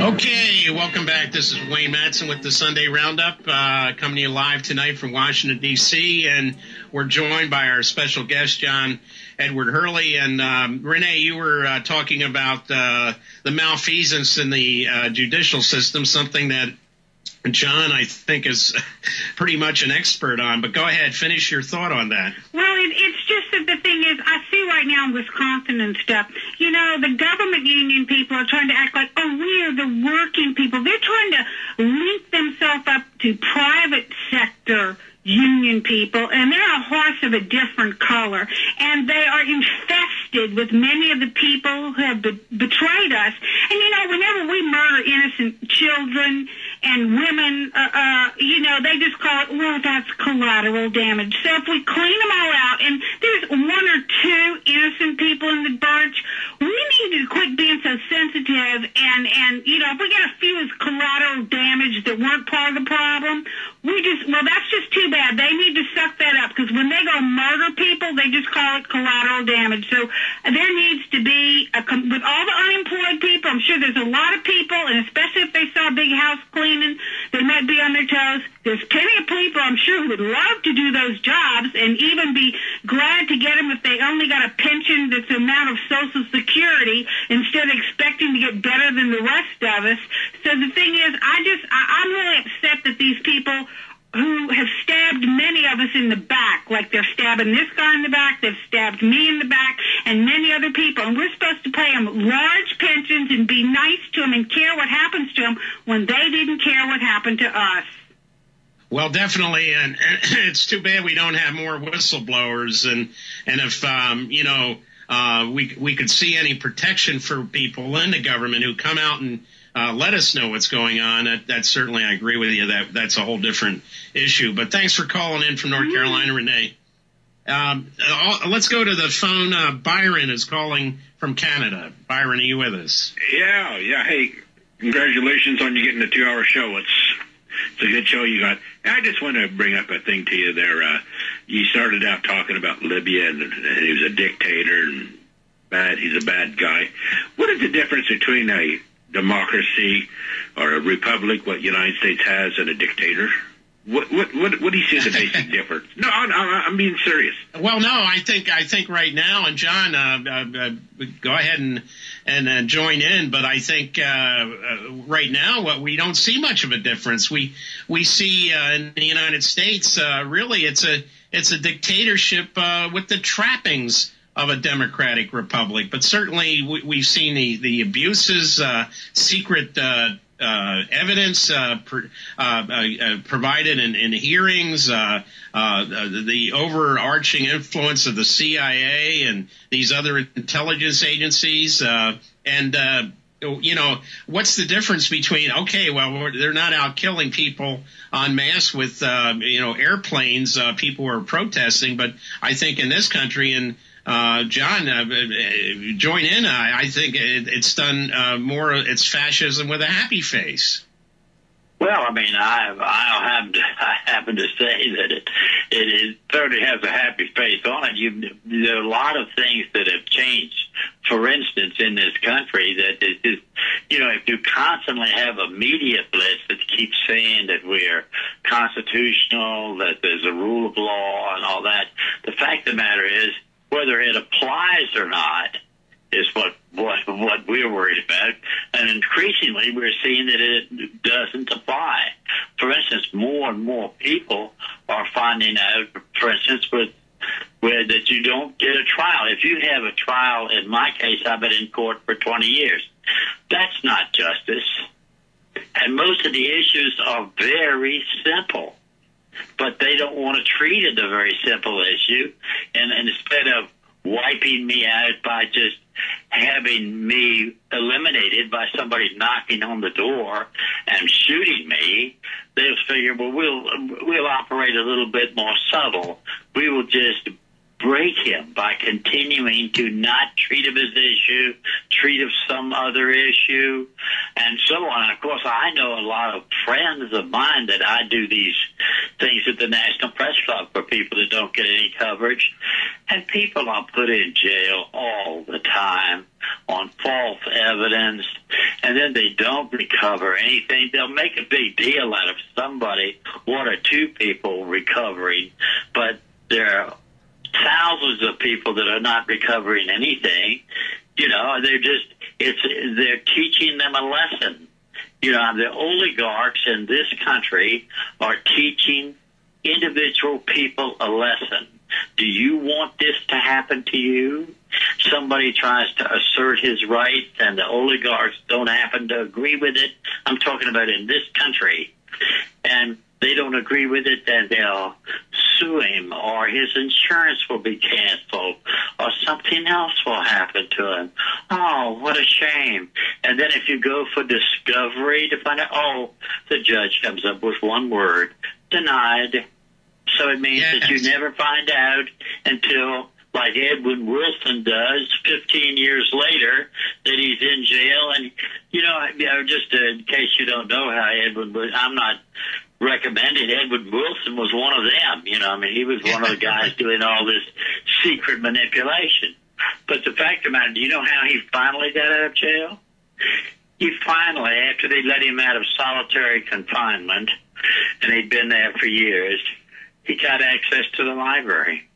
Okay, welcome back. This is Wayne Madsen with the Sunday Roundup, coming to you live tonight from Washington, D.C., and we're joined by our special guest, John Edward Hurley. And Renee, you were talking about the malfeasance in the judicial system, something that John, I think, is pretty much an expert on. But go ahead, finish your thought on that. Well, it's just that the thing is, I see right now in Wisconsin and stuff, you know, the government union people are trying to act like, oh, we are the working people. They're trying to link themselves up to private sector union people, and they're a horse of a different color, and they are infested with many of the people who have betrayed us. And, you know, whenever we murder innocent children and women, you know, they just call it, well, that's collateral damage. So if we clean them all out, and there's one or two innocent people in the bunch, we need to quit being so sensitive, and you know, if we get a few as collateral damage that weren't part of the problem, that's just too bad. They need to suck that up, because when they go murder people, they just call it collateral damage. So there needs to be, with all the unemployed people, I'm sure there's a lot of people, and especially if they saw a big house cleaning, they might be on their toes. There's plenty of people, I'm sure, who would love to do those jobs and even be glad to get them if they only got a pension that's the amount of Social Security instead of expecting to get better than the rest of us. So the thing is, I'm really upset that these people who have stabbed many of us in the back, like they're stabbing this guy in the back, they've stabbed me in the back, and many other people, and we're supposed to pay them large pensions and be nice to them and care what happens to them when they didn't care what happened to us. Well, definitely, and it's too bad we don't have more whistleblowers, and if you know, we could see any protection for people in the government who come out and let us know what's going on. That certainly, I agree with you. That's a whole different issue. But thanks for calling in from North Carolina, Renee. Let's go to the phone. Byron is calling from Canada. Byron, are you with us? Yeah. Hey, congratulations on you getting the 2-hour show. It's a good show you got. I just want to bring up a thing to you there. You started out talking about Libya, and he was a dictator and bad. He's a bad guy. What is the difference between a democracy or a republic, what the United States has, and a dictator? What do you see the basic difference? No, I'm being serious. Well, no, I think right now, and John, go ahead and join in. But I think right now, we don't see much of a difference. We see in the United States, really, it's a dictatorship with the trappings of a democratic republic. But certainly, we've seen the abuses, secret evidence provided in hearings, the overarching influence of the CIA and these other intelligence agencies, and you know, what's the difference between, okay, well, they're not out killing people en masse with you know, airplanes, people who are protesting, but I think in this country, and John, join in. I think it's done more. It's fascism with a happy face. Well, I mean, I happen to say that it certainly has a happy face on it. There are a lot of things that have changed. For instance, in this country, that is, you know, if you constantly have a media blitz that keeps saying that we're constitutional, that there's a rule of law and all that, the fact of the matter is, whether it applies or not is what we're worried about. And increasingly, we're seeing that it doesn't apply. For instance, more and more people are finding out, for instance, that you don't get a trial. If you have a trial, in my case, I've been in court for 20 years. That's not justice. And most of the issues are very simple. But they don't want to treat it a very simple issue. And instead of wiping me out by just having me eliminated by somebody knocking on the door and shooting me, they'll figure, well, we'll operate a little bit more subtle. We will just break him by continuing to not treat of his issue, treat of some other issue, and so on. And of course, I know a lot of friends of mine that I do these things at the National Press Club for people that don't get any coverage, and people are put in jail all the time on false evidence and then they don't recover anything. They'll make a big deal out of somebody, one or two people recovering, but there are thousands of people that are not recovering anything. You know, they're teaching them a lesson. You know, the oligarchs in this country are teaching individual people a lesson. Do you want this to happen to you? Somebody tries to assert his rights and the oligarchs don't happen to agree with it. I'm talking about in this country. And they don't agree with it, then they'll sue him, or his insurance will be canceled, or something else will happen to him. Oh, what a shame. And then if you go for discovery to find out, oh, the judge comes up with one word, denied. So it means that you never find out until, like Edwin Wilson does, 15 years later, that he's in jail. And, you know, just in case you don't know how Edwin was, I'm not recommending Edwin Wilson was one of them. You know, I mean, he was one of the guys doing all this secret manipulation. But the fact of the matter, do you know how he finally got out of jail? He finally, after they let him out of solitary confinement, and he'd been there for years, he got access to the library.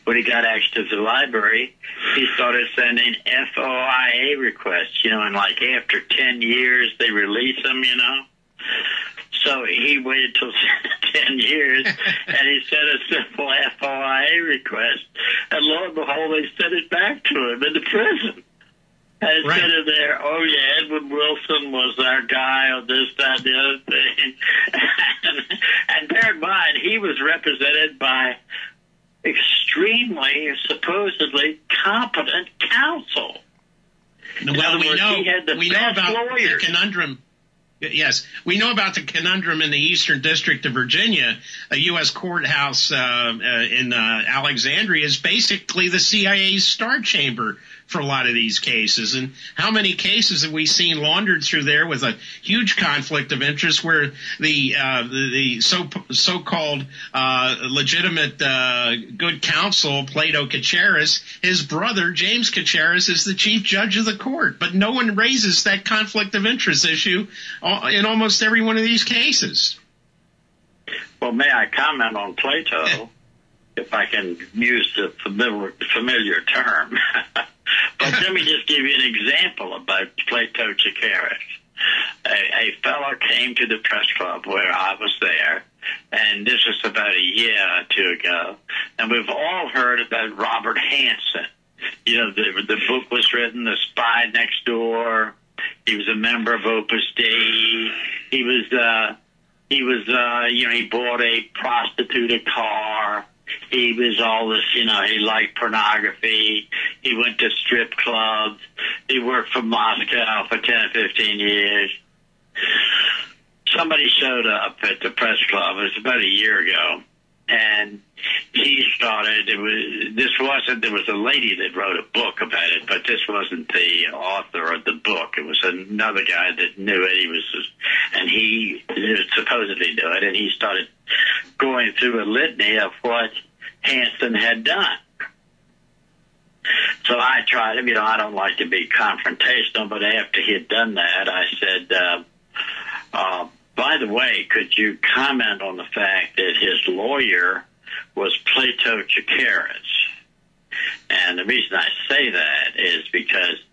When he got access to the library, he started sending FOIA requests, you know, and like after 10 years, they release them, you know. So he waited till 10 years, and he sent a simple FOIA request. And lo and behold, they sent it back to him in the prison. And instead of there, oh, yeah, Edwin Wilson was our guy on this, that, the other thing. And bear in mind, he was represented by extremely, supposedly competent counsel. Well, we know about the conundrum. Yes, we know about the conundrum in the Eastern District of Virginia. A U.S. courthouse in Alexandria is basically the CIA's star chamber for a lot of these cases. And how many cases have we seen laundered through there with a huge conflict of interest where the so-called legitimate good counsel, Plato Kacharis, his brother, James Kacharis, is the chief judge of the court. But no one raises that conflict of interest issue in almost every one of these cases. Well, may I comment on Plato, if I can use the familiar term? But let me just give you an example about Plato Kacharis. A fellow came to the press club where I was there, and this was about a year or two ago, and we've all heard about Robert Hansen. You know, the book was written, The Spy Next Door. He was a member of Opus Dei. He bought a prostitute a car. He was all this, you know, he liked pornography. He went to strip clubs. He worked for Moscow for 10 or 15 years. Somebody showed up at the press club. It was about a year ago. And he started, there was a lady that wrote a book about it, but this wasn't the author of the book. It was another guy that knew it. He supposedly knew it, and he started going through a litany of what Hansen had done. So I tried him, you know, I don't like to be confrontational, but after he had done that, I said, by the way, could you comment on the fact that his lawyer was Plato Kacharis? And the reason I say that is because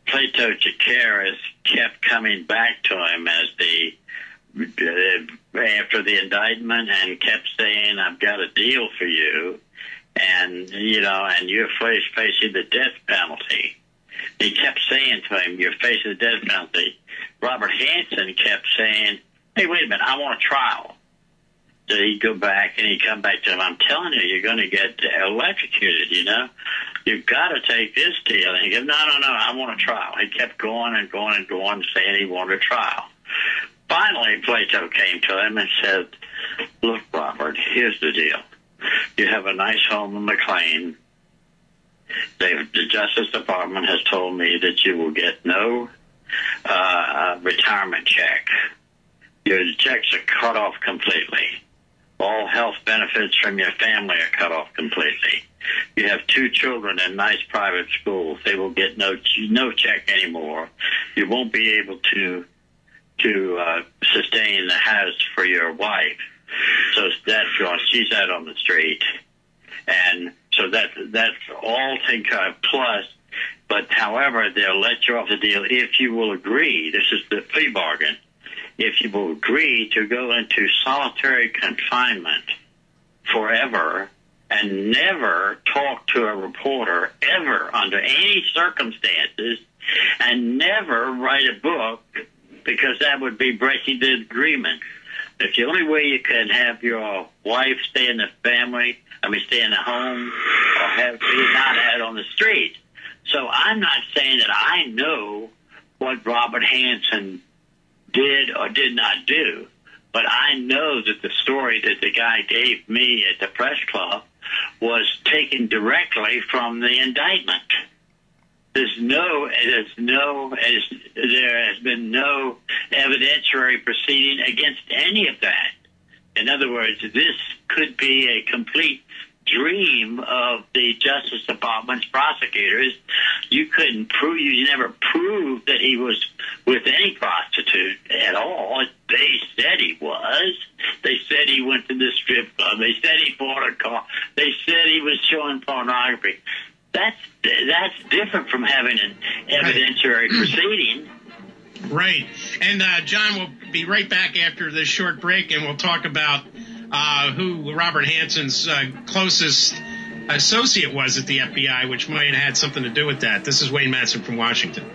Plato Kacharis kept coming back to him after the indictment and kept saying, I've got a deal for you, and, you know, and you're facing the death penalty. He kept saying to him, you're facing the death penalty. Robert Hansen kept saying, hey, wait a minute, I want a trial. So he'd go back and he'd come back to him, I'm telling you, you're going to get electrocuted, you know. You've got to take this deal. And he'd go, no, I want a trial. He kept going and going and going, saying he wanted a trial. Finally, Plato came to him and said, look, Robert, here's the deal. You have a nice home in McLean. The Justice Department has told me that you will get no retirement check. Your checks are cut off completely. All health benefits from your family are cut off completely. You have 2 children in nice private schools. They will get no check anymore. You won't be able to sustain the house for your wife. So that's gone. She's out on the street. And so that's all taken care of. Plus, but however, they'll let you off the deal if you will agree. This is the plea bargain. If you will agree to go into solitary confinement forever and never talk to a reporter ever under any circumstances, and never write a book, because that would be breaking the agreement. If the only way you can have your wife stay in the stay in the home, or be not out on the street. So I'm not saying that I know what Robert Hansen did or did not do, but I know that the story that the guy gave me at the press club was taken directly from the indictment. There has been no evidentiary proceeding against any of that. In other words, this could be a complete dream of the Justice Department's prosecutors. You never proved that he was with any prostitute at all. They said he was. They said he went to the strip club. They said he bought a car. They said he was showing pornography. That's different from having an evidentiary proceeding. Right. And, John, we'll be right back after this short break, and we'll talk about who Robert Hansen's closest associate was at the FBI, which might have had something to do with that. This is Wayne Madsen from Washington.